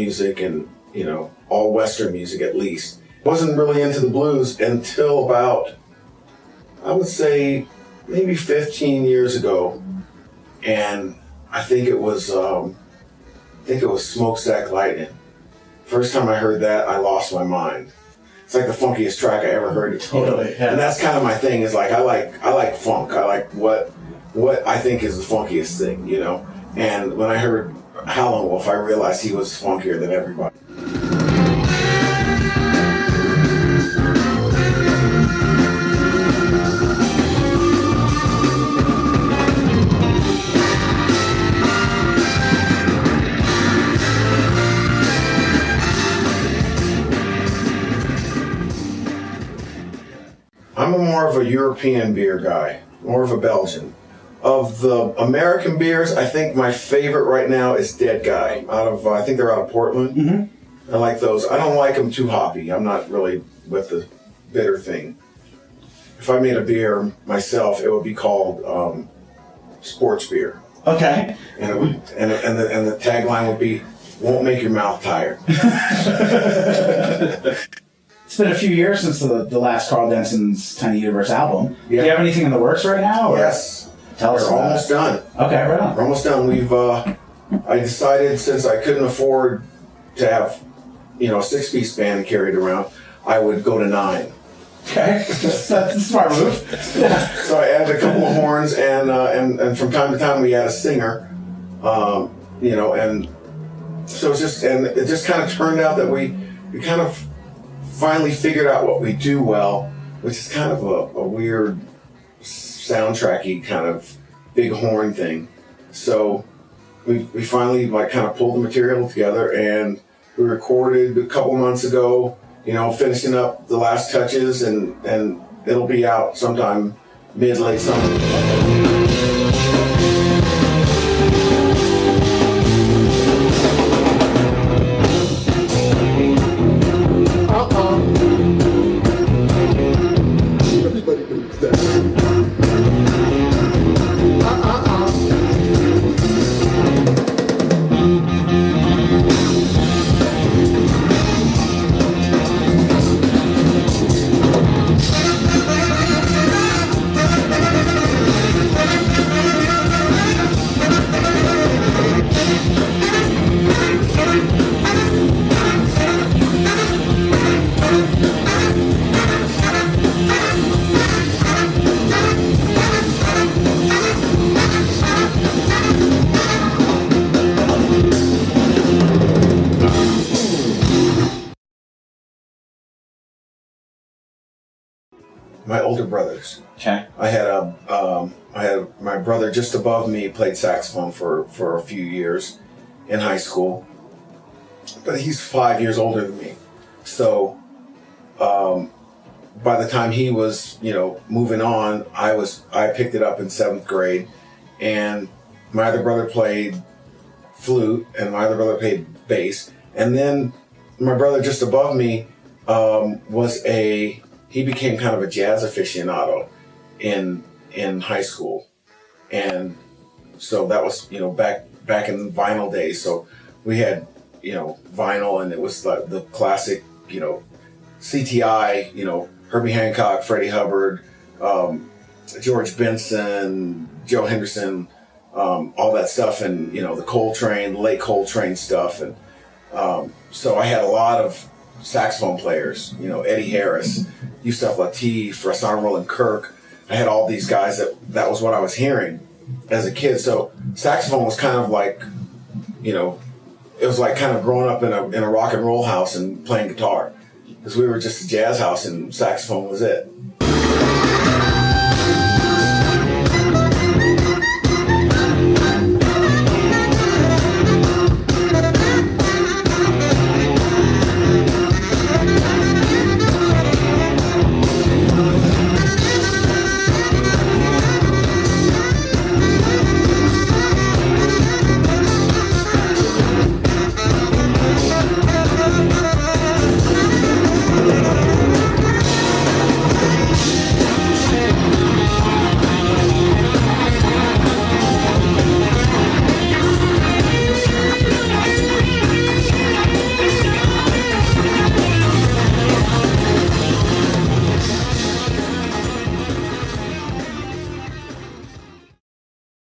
music and, you know, all Western music at least. Wasn't really into the blues until about, I would say, maybe 15 years ago. And I think it was Smokestack Lightning. First time I heard that, I lost my mind. It's like the funkiest track I ever heard. Totally. Yeah. And that's kind of my thing, is like I like funk. I like what I think is the funkiest thing, you know. And when I heard Howlin' Wolf, I realized he was funkier than everybody. I'm more of a European beer guy, more of a Belgian. Of the American beers, I think my favorite right now is Dead Guy. I think they're out of Portland. Mm-hmm. I like those. I don't like them too hoppy. I'm not really with the bitter thing. If I made a beer myself, it would be called sports beer. Okay. And it would, and the tagline would be, "Won't make your mouth tired." It's been a few years since the last Karl Denson's Tiny Universe album. Yeah. Do you have anything in the works right now? Or? Yes. Tell us. We're almost done. Okay, right on. We're almost done. We've I decided, since I couldn't afford to have, you know, a 6-piece band carried around, I would go to 9. Okay, that's a smart move. So I added a couple of horns, and from time to time we add a singer, you know, and so it just kind of turned out that we kind of finally figured out what we do well, which is kind of a weird soundtracky kind of big horn thing. So we finally like kind of pulled the material together, and we recorded a couple months ago, you know, finishing up the last touches, and it'll be out sometime mid-late summer. My older brothers. Okay. I had my brother just above me played saxophone for a few years in high school, but he's 5 years older than me. So by the time he was, you know, moving on, I picked it up in 7th grade, and my other brother played flute, and my other brother played bass, and then my brother just above me he became kind of a jazz aficionado in high school. And so that was, you know, back in vinyl days. So we had, you know, vinyl, and it was the classic, you know, CTI, you know, Herbie Hancock, Freddie Hubbard, George Benson, Joe Henderson, all that stuff, and, you know, the Coltrane, late Coltrane stuff. And so I had a lot of saxophone players, you know, Eddie Harris, Yusef Lateef, Rahsaan Roland Kirk. I had all these guys that was what I was hearing as a kid. So saxophone was kind of like, you know, it was like kind of growing up in a rock and roll house and playing guitar, because we were just a jazz house and saxophone was it.